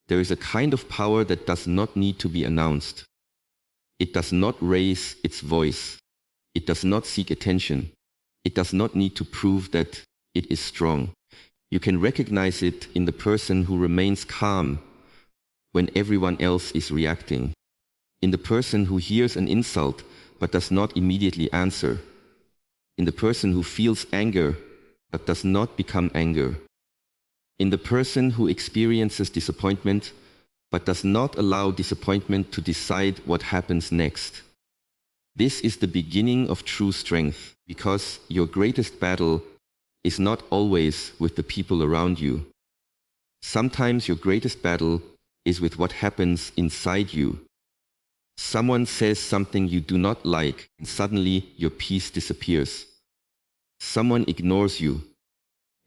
There is a kind of power that does not need to be announced. It does not raise its voice. It does not seek attention. It does not need to prove that it is strong. You can recognize it in the person who remains calm when everyone else is reacting, in the person who hears an insult but does not immediately answer, in the person who feels anger but does not become anger, in the person who experiences disappointment but does not allow disappointment to decide what happens next. This is the beginning of true strength, because your greatest battle is not always with the people around you. Sometimes your greatest battle is with what happens inside you. Someone says something you do not like, and suddenly your peace disappears. Someone ignores you,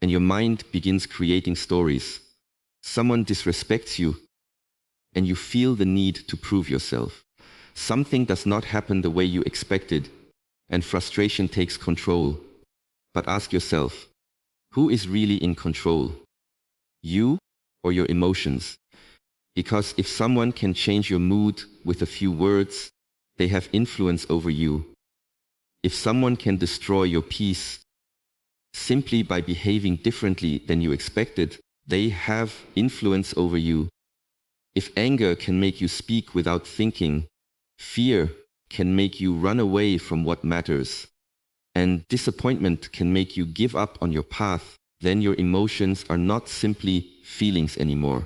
and your mind begins creating stories. Someone disrespects you, and you feel the need to prove yourself. Something does not happen the way you expected, and frustration takes control. But ask yourself, who is really in control? You or your emotions? Because if someone can change your mood with a few words, they have influence over you. If someone can destroy your peace simply by behaving differently than you expected, they have influence over you. If anger can make you speak without thinking, fear can make you run away from what matters, and disappointment can make you give up on your path, then your emotions are not simply feelings anymore.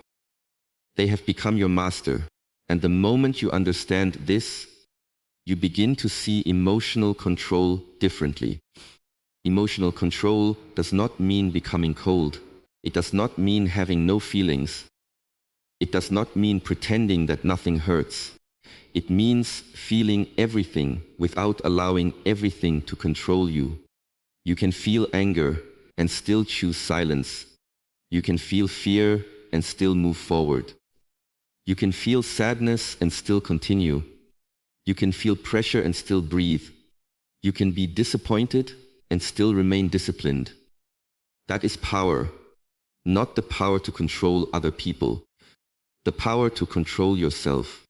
They have become your master, and the moment you understand this, you begin to see emotional control differently. Emotional control does not mean becoming cold. It does not mean having no feelings. It does not mean pretending that nothing hurts. It means feeling everything without allowing everything to control you. You can feel anger and still choose silence. You can feel fear and still move forward. You can feel sadness and still continue. You can feel pressure and still breathe. You can be disappointed and still remain disciplined. That is power, not the power to control other people, the power to control yourself.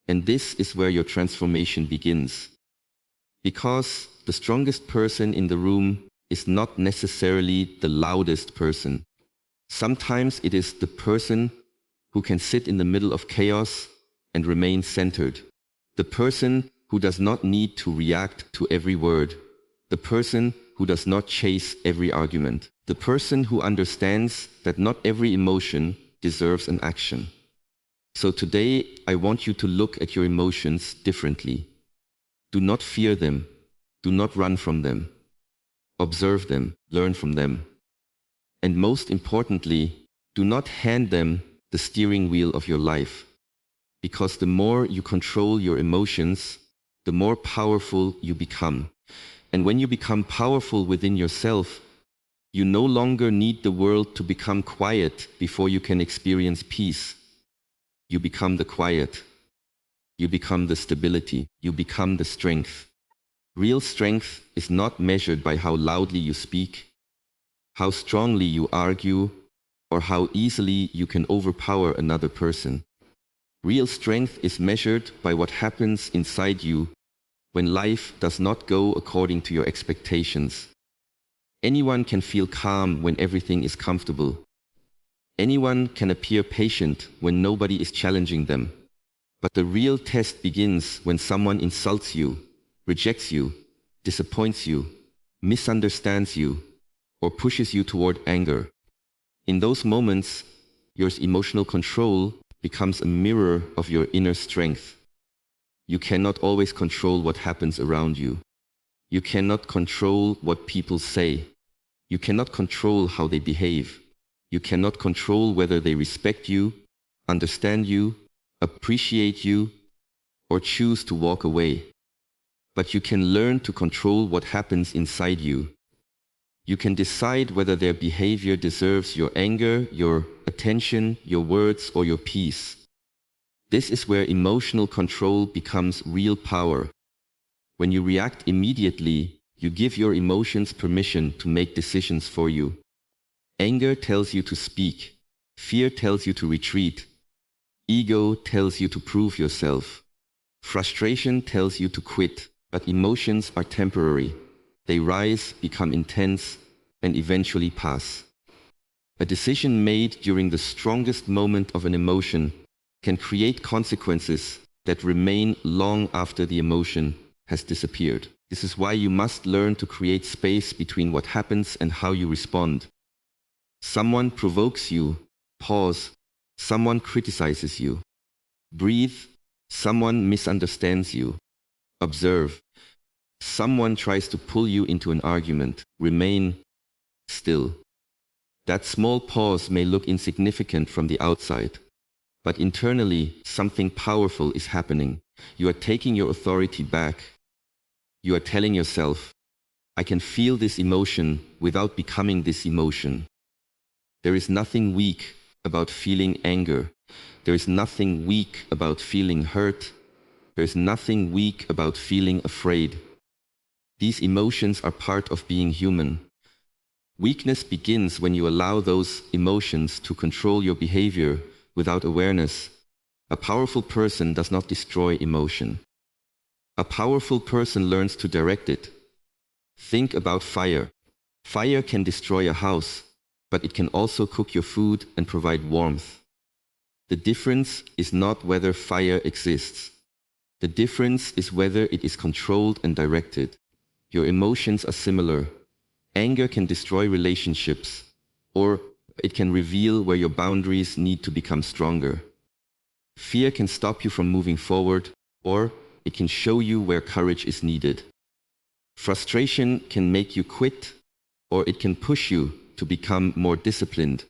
And this is where your transformation begins. Because the strongest person in the room is not necessarily the loudest person. Sometimes it is the person who can sit in the middle of chaos and remain centered. The person who does not need to react to every word. The person who does not chase every argument. The person who understands that not every emotion deserves an action. So today, I want you to look at your emotions differently. Do not fear them. Do not run from them. Observe them, learn from them. And most importantly, do not hand them the steering wheel of your life. Because the more you control your emotions, the more powerful you become. And when you become powerful within yourself, you no longer need the world to become quiet before you can experience peace. You become the quiet. You become the stability. You become the strength. Real strength is not measured by how loudly you speak, how strongly you argue, or how easily you can overpower another person. Real strength is measured by what happens inside you when life does not go according to your expectations. Anyone can feel calm when everything is comfortable. Anyone can appear patient when nobody is challenging them. But the real test begins when someone insults you, rejects you, disappoints you, misunderstands you, or pushes you toward anger. In those moments, your emotional control becomes a mirror of your inner strength. You cannot always control what happens around you. You cannot control what people say. You cannot control how they behave. You cannot control whether they respect you, understand you, appreciate you, or choose to walk away. But you can learn to control what happens inside you. You can decide whether their behavior deserves your anger, your attention, your words, or your peace. This is where emotional control becomes real power. When you react immediately, you give your emotions permission to make decisions for you. Anger tells you to speak. Fear tells you to retreat. Ego tells you to prove yourself. Frustration tells you to quit, but emotions are temporary. They rise, become intense, and eventually pass. A decision made during the strongest moment of an emotion can create consequences that remain long after the emotion has disappeared. This is why you must learn to create space between what happens and how you respond. Someone provokes you, pause. Someone criticizes you, breathe. Someone misunderstands you, observe. Someone tries to pull you into an argument, remain still. That small pause may look insignificant from the outside, but internally something powerful is happening. You are taking your authority back. You are telling yourself, I can feel this emotion without becoming this emotion. There is nothing weak about feeling anger. There is nothing weak about feeling hurt. There is nothing weak about feeling afraid. These emotions are part of being human. Weakness begins when you allow those emotions to control your behavior without awareness. A powerful person does not destroy emotion. A powerful person learns to direct it. Think about fire. Fire can destroy a house, but it can also cook your food and provide warmth. The difference is not whether fire exists. The difference is whether it is controlled and directed. Your emotions are similar. Anger can destroy relationships, or it can reveal where your boundaries need to become stronger. Fear can stop you from moving forward, or it can show you where courage is needed. Frustration can make you quit, or it can push you to become more disciplined.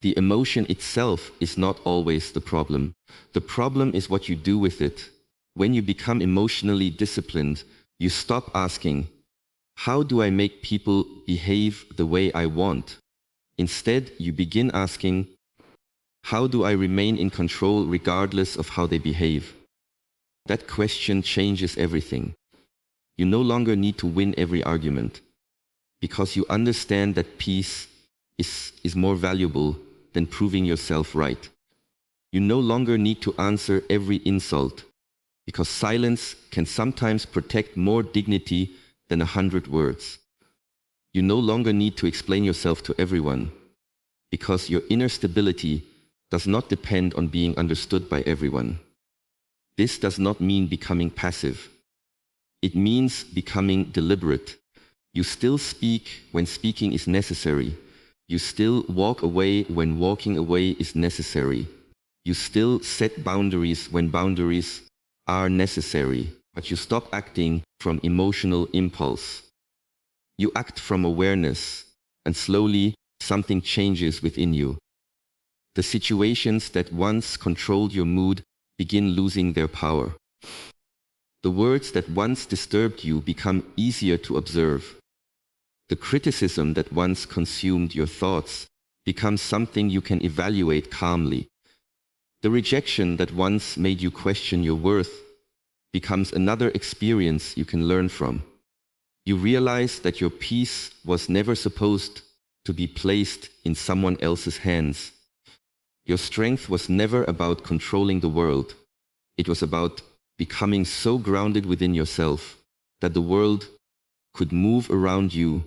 The emotion itself is not always the problem. The problem is what you do with it. When you become emotionally disciplined, you stop asking, how do I make people behave the way I want? Instead, you begin asking, how do I remain in control regardless of how they behave? That question changes everything. You no longer need to win every argument, because you understand that peace is more valuable than proving yourself right. You no longer need to answer every insult, because silence can sometimes protect more dignity than 100 words. You no longer need to explain yourself to everyone, because your inner stability does not depend on being understood by everyone. This does not mean becoming passive. It means becoming deliberate. You still speak when speaking is necessary. You still walk away when walking away is necessary. You still set boundaries when boundaries are necessary, but you stop acting from emotional impulse. You act from awareness, and slowly something changes within you. The situations that once controlled your mood begin losing their power. The words that once disturbed you become easier to observe. The criticism that once consumed your thoughts becomes something you can evaluate calmly. The rejection that once made you question your worth becomes another experience you can learn from. You realize that your peace was never supposed to be placed in someone else's hands. Your strength was never about controlling the world. It was about becoming so grounded within yourself that the world could move around you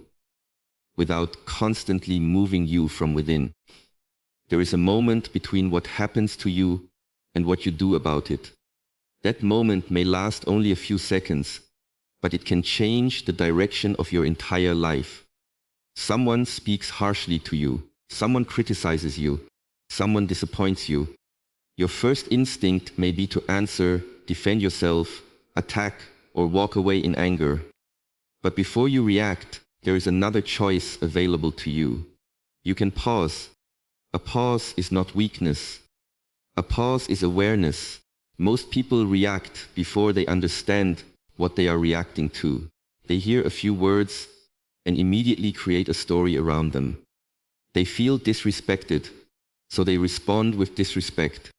without constantly moving you from within. There is a moment between what happens to you and what you do about it. That moment may last only a few seconds, but it can change the direction of your entire life. Someone speaks harshly to you. Someone criticizes you. Someone disappoints you. Your first instinct may be to answer, defend yourself, attack, or walk away in anger. But before you react, there is another choice available to you. You can pause. A pause is not weakness. A pause is awareness. Most people react before they understand what they are reacting to. They hear a few words and immediately create a story around them. They feel disrespected, so they respond with disrespect.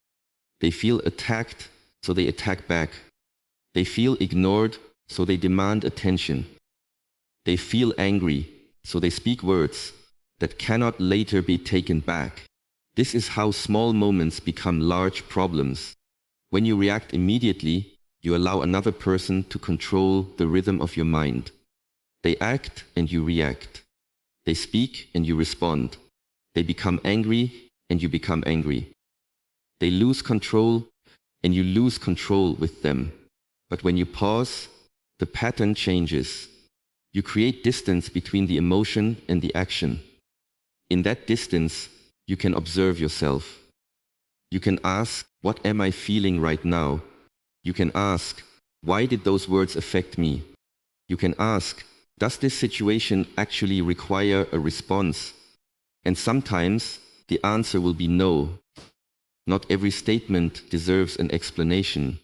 They feel attacked, so they attack back. They feel ignored, so they demand attention. They feel angry, so they speak words that cannot later be taken back. This is how small moments become large problems. When you react immediately, you allow another person to control the rhythm of your mind. They act and you react. They speak and you respond. They become angry and you become angry. They lose control and you lose control with them. But when you pause, the pattern changes. You create distance between the emotion and the action. In that distance, you can observe yourself. You can ask, what am I feeling right now? You can ask, why did those words affect me? You can ask, does this situation actually require a response? And sometimes the answer will be no. Not every statement deserves an explanation.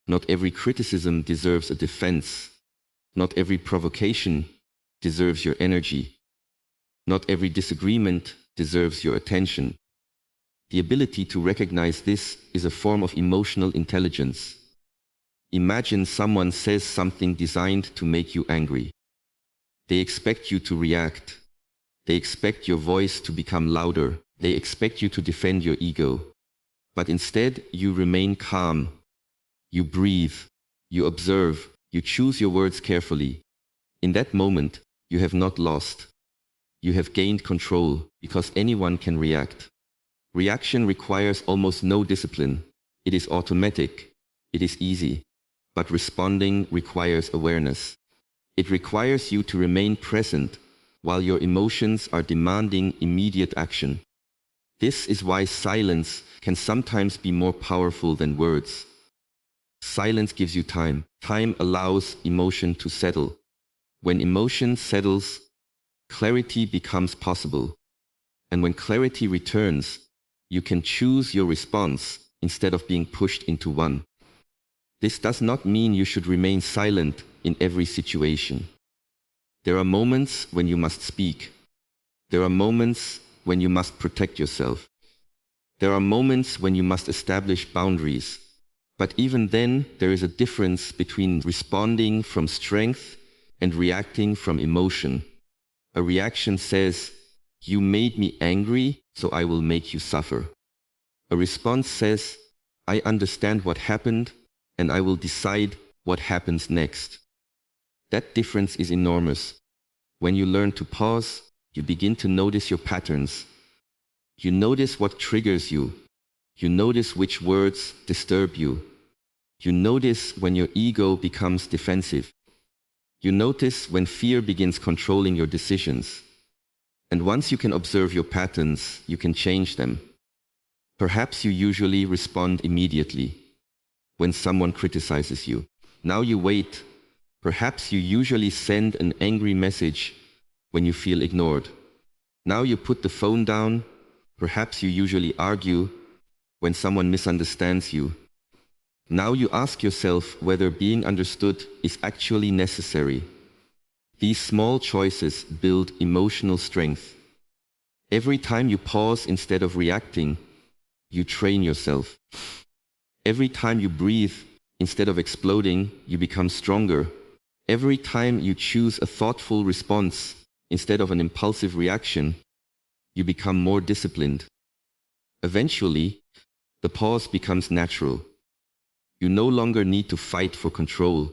Not every criticism deserves a defense. Not every provocation deserves your energy. Not every disagreement deserves your attention. The ability to recognize this is a form of emotional intelligence. Imagine someone says something designed to make you angry. They expect you to react. They expect your voice to become louder. They expect you to defend your ego. But instead, you remain calm. You breathe. You observe. You choose your words carefully. In that moment, you have not lost. You have gained control because anyone can react. Reaction requires almost no discipline. It is automatic. It is easy. But responding requires awareness. It requires you to remain present while your emotions are demanding immediate action. This is why silence can sometimes be more powerful than words. Silence gives you time. Time allows emotion to settle. When emotion settles, clarity becomes possible. And when clarity returns, you can choose your response instead of being pushed into one. This does not mean you should remain silent in every situation. There are moments when you must speak. There are moments when you must protect yourself. There are moments when you must establish boundaries. But even then, there is a difference between responding from strength and reacting from emotion. A reaction says, "You made me angry, so I will make you suffer." A response says, "I understand what happened, and I will decide what happens next." That difference is enormous. When you learn to pause, you begin to notice your patterns. You notice what triggers you. You notice which words disturb you. You notice when your ego becomes defensive. You notice when fear begins controlling your decisions. And once you can observe your patterns, you can change them. Perhaps you usually respond immediately when someone criticizes you. Now you wait. Perhaps you usually send an angry message when you feel ignored. Now you put the phone down. Perhaps you usually argue when someone misunderstands you. Now you ask yourself whether being understood is actually necessary. These small choices build emotional strength. Every time you pause instead of reacting, you train yourself. Every time you breathe instead of exploding, you become stronger. Every time you choose a thoughtful response instead of an impulsive reaction, you become more disciplined. Eventually, the pause becomes natural. You no longer need to fight for control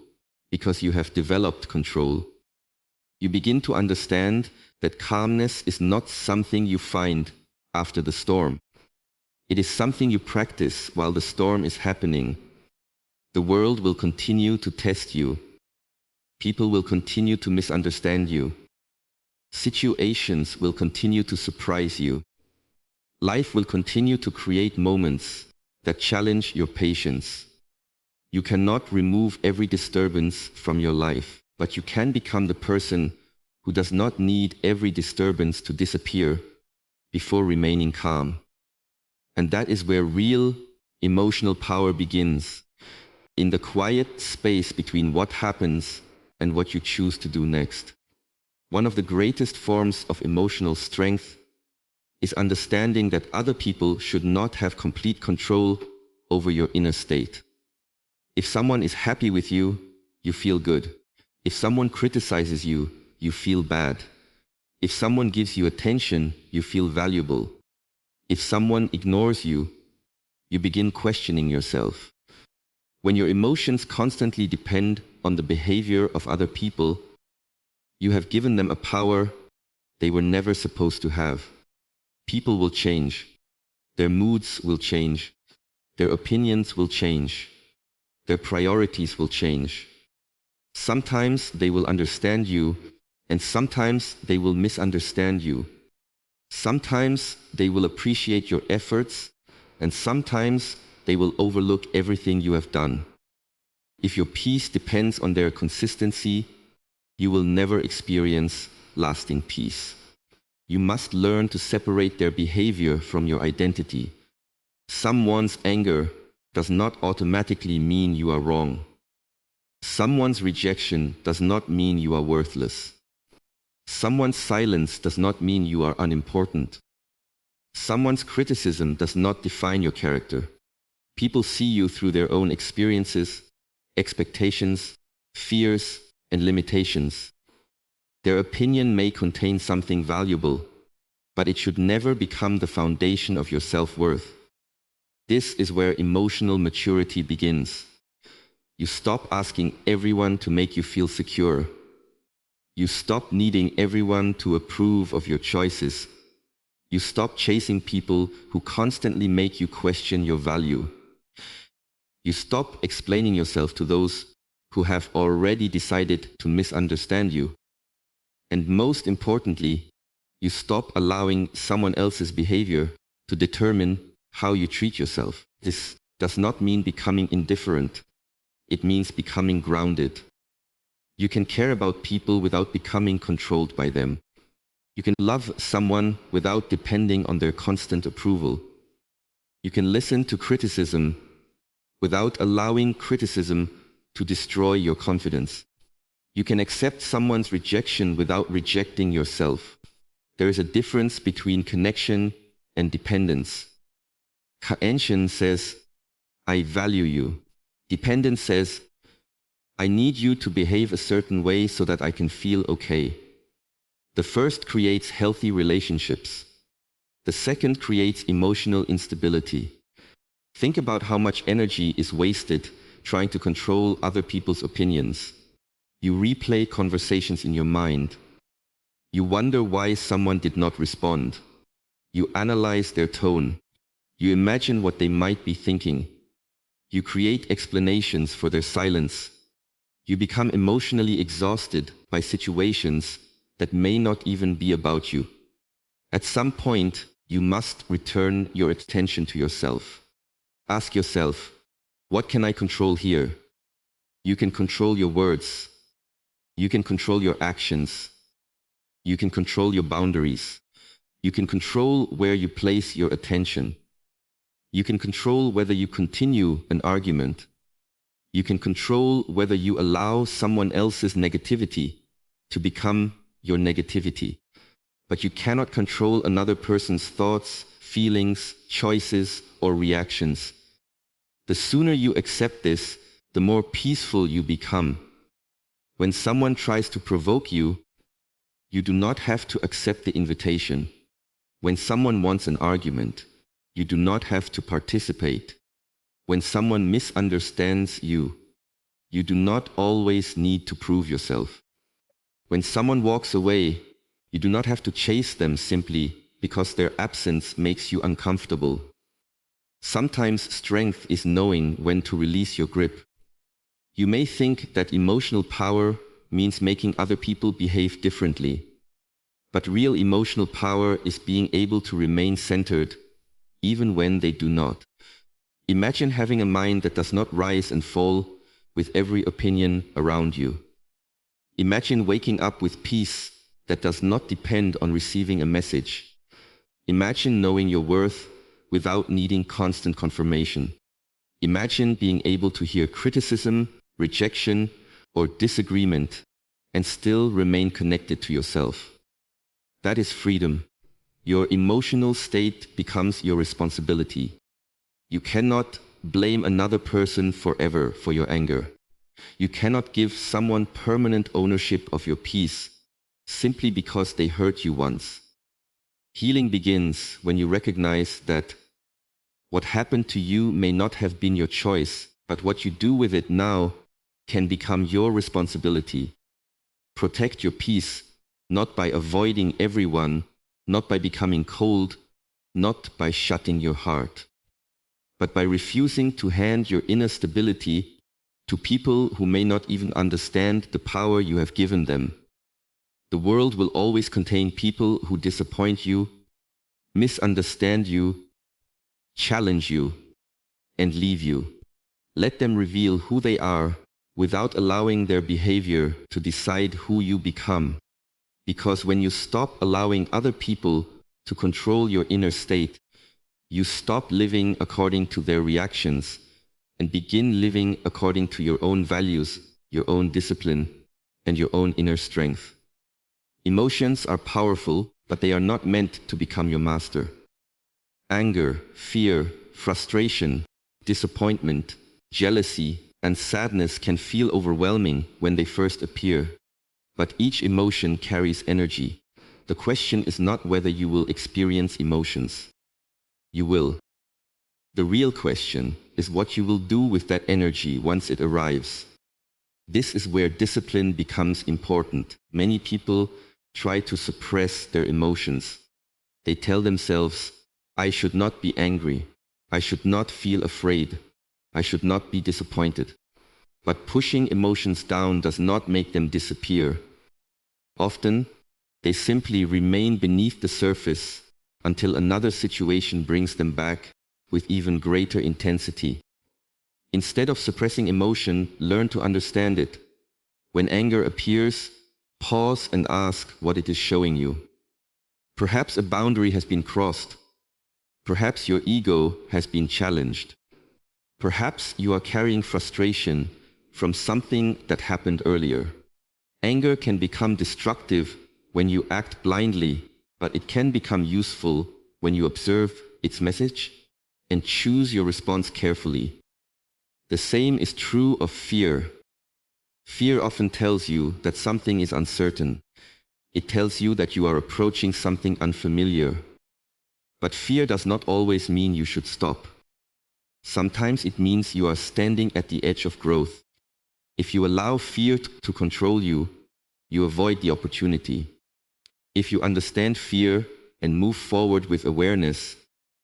because you have developed control. You begin to understand that calmness is not something you find after the storm. It is something you practice while the storm is happening. The world will continue to test you. People will continue to misunderstand you. Situations will continue to surprise you. Life will continue to create moments that challenge your patience. You cannot remove every disturbance from your life, but you can become the person who does not need every disturbance to disappear before remaining calm. And that is where real emotional power begins, in the quiet space between what happens and what you choose to do next. One of the greatest forms of emotional strength is understanding that other people should not have complete control over your inner state. If someone is happy with you, you feel good. If someone criticizes you, you feel bad. If someone gives you attention, you feel valuable. If someone ignores you, you begin questioning yourself. When your emotions constantly depend on the behavior of other people, you have given them a power they were never supposed to have. People will change. Their moods will change. Their opinions will change. Their priorities will change. Sometimes they will understand you, and sometimes they will misunderstand you. Sometimes they will appreciate your efforts, and sometimes they will overlook everything you have done. If your peace depends on their consistency, you will never experience lasting peace. You must learn to separate their behavior from your identity. Someone's anger does not automatically mean you are wrong. Someone's rejection does not mean you are worthless. Someone's silence does not mean you are unimportant. Someone's criticism does not define your character. People see you through their own experiences, expectations, fears, and limitations. Their opinion may contain something valuable, but it should never become the foundation of your self-worth. This is where emotional maturity begins. You stop asking everyone to make you feel secure. You stop needing everyone to approve of your choices. You stop chasing people who constantly make you question your value. You stop explaining yourself to those who have already decided to misunderstand you. And most importantly, you stop allowing someone else's behavior to determine how you treat yourself. This does not mean becoming indifferent. It means becoming grounded. You can care about people without becoming controlled by them. You can love someone without depending on their constant approval. You can listen to criticism without allowing criticism to destroy your confidence. You can accept someone's rejection without rejecting yourself. There is a difference between connection and dependence. Connection says, I value you. Dependence says, I need you to behave a certain way so that I can feel okay. The first creates healthy relationships. The second creates emotional instability. Think about how much energy is wasted trying to control other people's opinions. You replay conversations in your mind. You wonder why someone did not respond. You analyze their tone. You imagine what they might be thinking. You create explanations for their silence. You become emotionally exhausted by situations that may not even be about you. At some point, you must return your attention to yourself. Ask yourself, what can I control here? You can control your words. You can control your actions. You can control your boundaries. You can control where you place your attention. You can control whether you continue an argument. You can control whether you allow someone else's negativity to become your negativity. But you cannot control another person's thoughts, feelings, choices, or reactions. The sooner you accept this, the more peaceful you become. When someone tries to provoke you, you do not have to accept the invitation. When someone wants an argument, you do not have to participate. When someone misunderstands you, you do not always need to prove yourself. When someone walks away, you do not have to chase them simply because their absence makes you uncomfortable. Sometimes strength is knowing when to release your grip. You may think that emotional power means making other people behave differently. But real emotional power is being able to remain centered, even when they do not. Imagine having a mind that does not rise and fall with every opinion around you. Imagine waking up with peace that does not depend on receiving a message. Imagine knowing your worth without needing constant confirmation. Imagine being able to hear criticism, rejection, or disagreement and still remain connected to yourself. That is freedom. Your emotional state becomes your responsibility. You cannot blame another person forever for your anger. You cannot give someone permanent ownership of your peace simply because they hurt you once. Healing begins when you recognize that what happened to you may not have been your choice, but what you do with it now can become your responsibility. Protect your peace, not by avoiding everyone, not by becoming cold, not by shutting your heart, but by refusing to hand your inner stability to people who may not even understand the power you have given them. The world will always contain people who disappoint you, misunderstand you, challenge you, and leave you. Let them reveal who they are without allowing their behavior to decide who you become. Because when you stop allowing other people to control your inner state, you stop living according to their reactions and begin living according to your own values, your own discipline, and your own inner strength. Emotions are powerful, but they are not meant to become your master. Anger, fear, frustration, disappointment, jealousy, and sadness can feel overwhelming when they first appear. But each emotion carries energy. The question is not whether you will experience emotions. You will. The real question is what you will do with that energy once it arrives. This is where discipline becomes important. Many people try to suppress their emotions. They tell themselves, I should not be angry. I should not feel afraid. I should not be disappointed. But pushing emotions down does not make them disappear. Often, they simply remain beneath the surface until another situation brings them back with even greater intensity. Instead of suppressing emotion, learn to understand it. When anger appears, pause and ask what it is showing you. Perhaps a boundary has been crossed. Perhaps your ego has been challenged. Perhaps you are carrying frustration from something that happened earlier. Anger can become destructive when you act blindly, but it can become useful when you observe its message and choose your response carefully. The same is true of fear. Fear often tells you that something is uncertain. It tells you that you are approaching something unfamiliar. But fear does not always mean you should stop. Sometimes it means you are standing at the edge of growth. If you allow fear to control you, you avoid the opportunity. If you understand fear and move forward with awareness,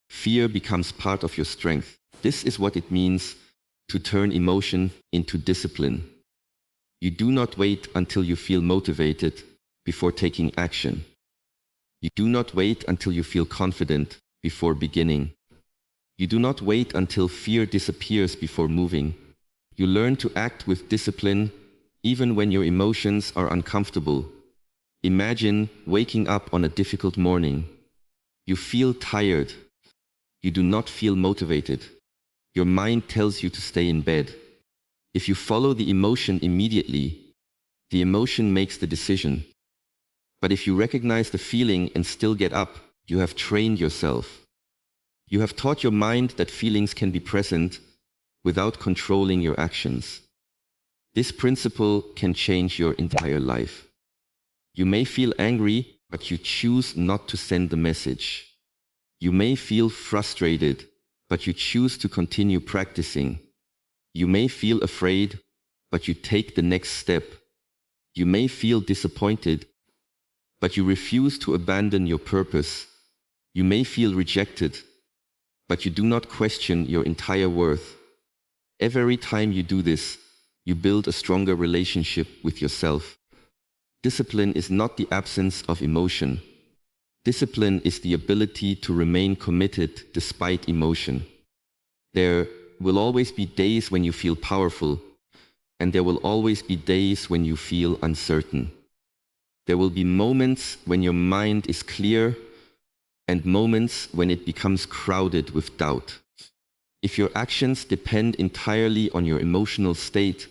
fear becomes part of your strength. This is what it means to turn emotion into discipline. You do not wait until you feel motivated before taking action. You do not wait until you feel confident before beginning. You do not wait until fear disappears before moving. You learn to act with discipline even when your emotions are uncomfortable. Imagine waking up on a difficult morning. You feel tired. You do not feel motivated. Your mind tells you to stay in bed. If you follow the emotion immediately, the emotion makes the decision. But if you recognize the feeling and still get up, you have trained yourself. You have taught your mind that feelings can be present without controlling your actions. This principle can change your entire life. You may feel angry, but you choose not to send the message. You may feel frustrated, but you choose to continue practicing. You may feel afraid, but you take the next step. You may feel disappointed, but you refuse to abandon your purpose. You may feel rejected, but you do not question your entire worth. Every time you do this, you build a stronger relationship with yourself. Discipline is not the absence of emotion. Discipline is the ability to remain committed despite emotion. There will always be days when you feel powerful, and there will always be days when you feel uncertain. There will be moments when your mind is clear and moments when it becomes crowded with doubt. If your actions depend entirely on your emotional state,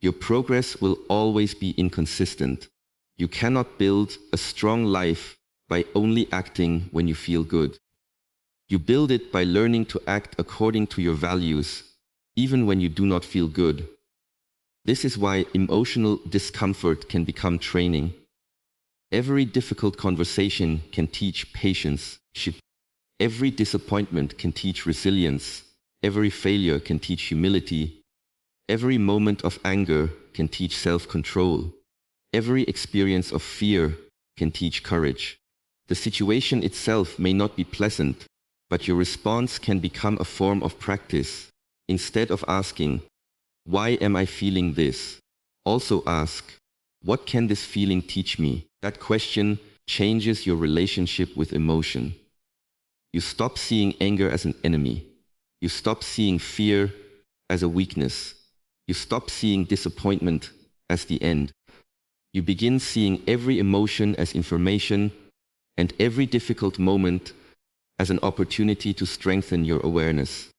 your progress will always be inconsistent. You cannot build a strong life by only acting when you feel good. You build it by learning to act according to your values, even when you do not feel good. This is why emotional discomfort can become training. Every difficult conversation can teach patience. Every disappointment can teach resilience. Every failure can teach humility. Every moment of anger can teach self-control. Every experience of fear can teach courage. The situation itself may not be pleasant, but your response can become a form of practice. Instead of asking, "Why am I feeling this?" also ask, "What can this feeling teach me?" That question changes your relationship with emotion. You stop seeing anger as an enemy. You stop seeing fear as a weakness. You stop seeing disappointment as the end. You begin seeing every emotion as information and every difficult moment as an opportunity to strengthen your awareness.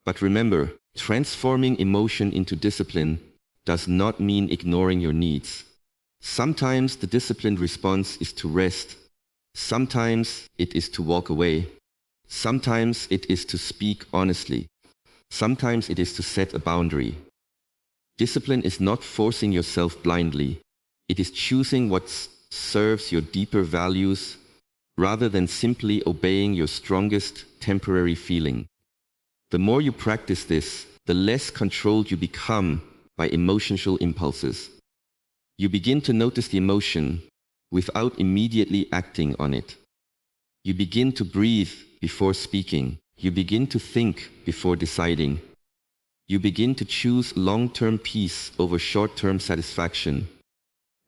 But remember, transforming emotion into discipline does not mean ignoring your needs. Sometimes the disciplined response is to rest. Sometimes it is to walk away. Sometimes it is to speak honestly. Sometimes it is to set a boundary. Discipline is not forcing yourself blindly. It is choosing what serves your deeper values rather than simply obeying your strongest temporary feeling. The more you practice this, the less controlled you become by emotional impulses. You begin to notice the emotion without immediately acting on it. You begin to breathe before speaking. You begin to think before deciding. You begin to choose long-term peace over short-term satisfaction.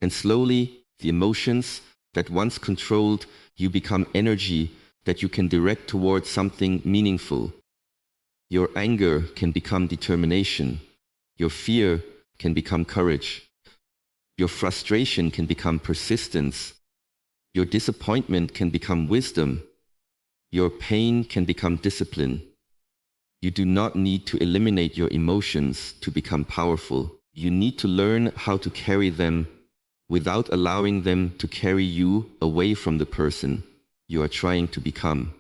And slowly, the emotions that once controlled you become energy that you can direct towards something meaningful. Your anger can become determination. Your fear can become courage. Your frustration can become persistence. Your disappointment can become wisdom. Your pain can become discipline. You do not need to eliminate your emotions to become powerful. You need to learn how to carry them without allowing them to carry you away from the person you are trying to become.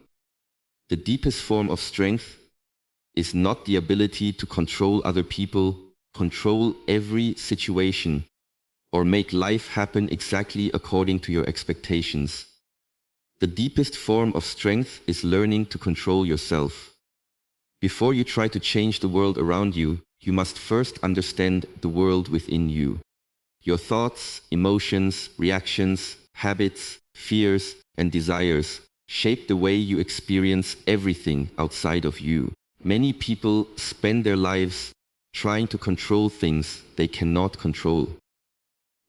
The deepest form of strength is not the ability to control other people, control every situation, or make life happen exactly according to your expectations. The deepest form of strength is learning to control yourself. Before you try to change the world around you, you must first understand the world within you. Your thoughts, emotions, reactions, habits, fears, and desires shape the way you experience everything outside of you. Many people spend their lives trying to control things they cannot control.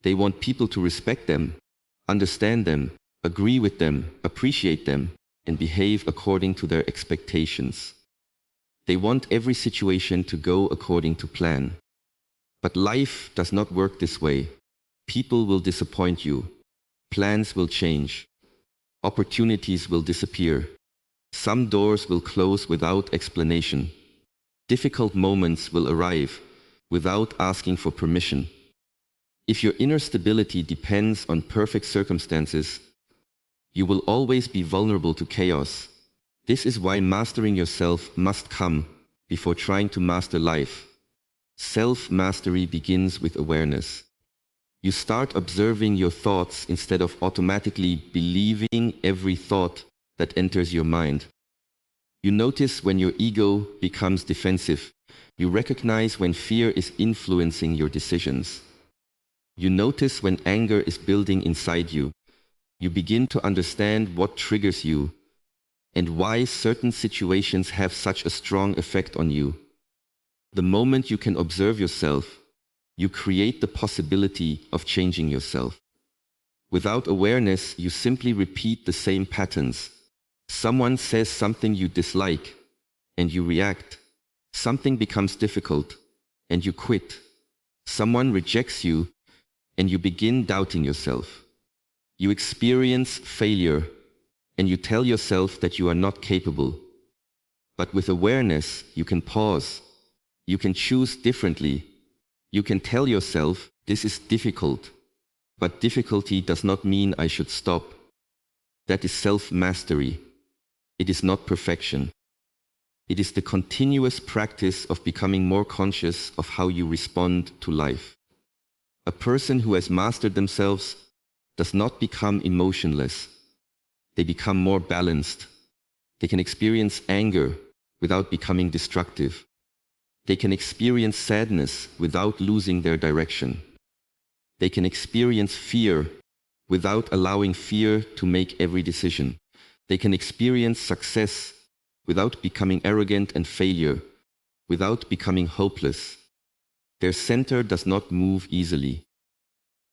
They want people to respect them, understand them, agree with them, appreciate them, and behave according to their expectations. They want every situation to go according to plan. But life does not work this way. People will disappoint you. Plans will change. Opportunities will disappear. Some doors will close without explanation. Difficult moments will arrive without asking for permission. If your inner stability depends on perfect circumstances, you will always be vulnerable to chaos. This is why mastering yourself must come before trying to master life. Self-mastery begins with awareness. You start observing your thoughts instead of automatically believing every thought that enters your mind. You notice when your ego becomes defensive. You recognize when fear is influencing your decisions. You notice when anger is building inside you. You begin to understand what triggers you and why certain situations have such a strong effect on you. The moment you can observe yourself, you create the possibility of changing yourself. Without awareness, you simply repeat the same patterns. Someone says something you dislike, and you react. Something becomes difficult, and you quit. Someone rejects you, and you begin doubting yourself. You experience failure, and you tell yourself that you are not capable. But with awareness, you can pause. You can choose differently. You can tell yourself, this is difficult, but difficulty does not mean I should stop. That is self-mastery. It is not perfection. It is the continuous practice of becoming more conscious of how you respond to life. A person who has mastered themselves does not become emotionless. They become more balanced. They can experience anger without becoming destructive. They can experience sadness without losing their direction. They can experience fear without allowing fear to make every decision. They can experience success without becoming arrogant and failure, without becoming hopeless. Their center does not move easily.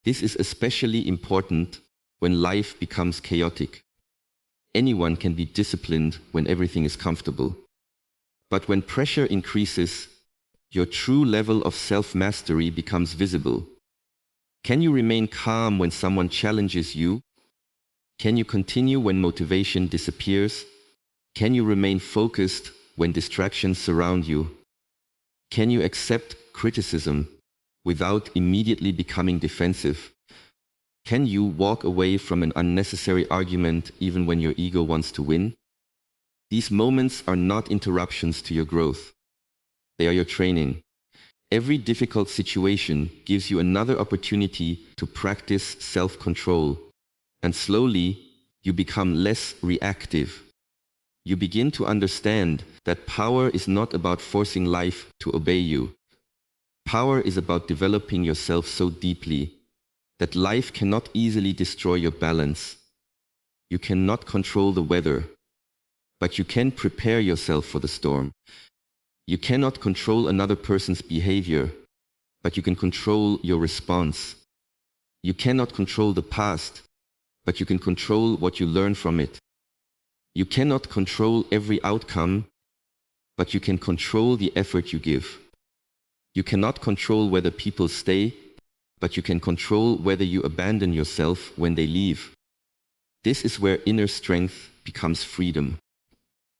This is especially important when life becomes chaotic. Anyone can be disciplined when everything is comfortable. But when pressure increases, your true level of self-mastery becomes visible. Can you remain calm when someone challenges you? Can you continue when motivation disappears? Can you remain focused when distractions surround you? Can you accept criticism without immediately becoming defensive? Can you walk away from an unnecessary argument even when your ego wants to win? These moments are not interruptions to your growth. They are your training. Every difficult situation gives you another opportunity to practice self-control, and slowly you become less reactive. You begin to understand that power is not about forcing life to obey you. Power is about developing yourself so deeply that life cannot easily destroy your balance. You cannot control the weather, but you can prepare yourself for the storm. You cannot control another person's behavior, but you can control your response. You cannot control the past, but you can control what you learn from it. You cannot control every outcome, but you can control the effort you give. You cannot control whether people stay, but you can control whether you abandon yourself when they leave. This is where inner strength becomes freedom.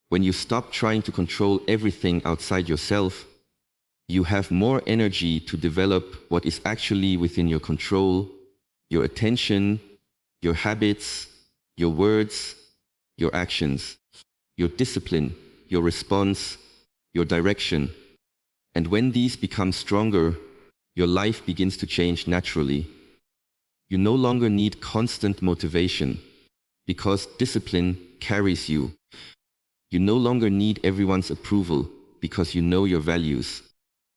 When you stop trying to control everything outside yourself, you have more energy to develop what is actually within your control, your attention, your habits, your words, your actions, your discipline, your response, your direction. And when these become stronger, your life begins to change naturally. You no longer need constant motivation because discipline carries you. You no longer need everyone's approval because you know your values.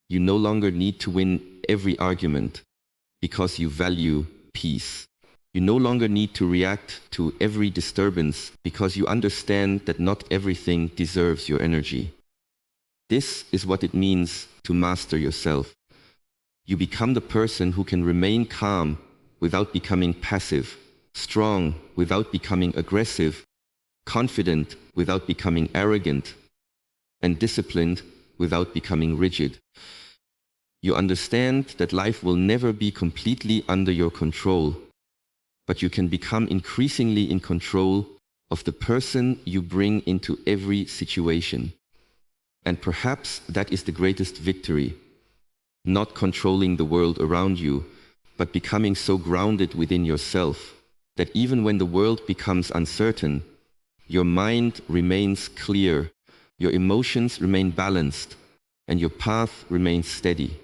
You no longer need to win every argument because you value peace. You no longer need to react to every disturbance because you understand that not everything deserves your energy. This is what it means to master yourself. You become the person who can remain calm without becoming passive, strong without becoming aggressive, confident without becoming arrogant, and disciplined without becoming rigid. You understand that life will never be completely under your control, but you can become increasingly in control of the person you bring into every situation. And perhaps that is the greatest victory, not controlling the world around you, but becoming so grounded within yourself that even when the world becomes uncertain, your mind remains clear, your emotions remain balanced, and your path remains steady.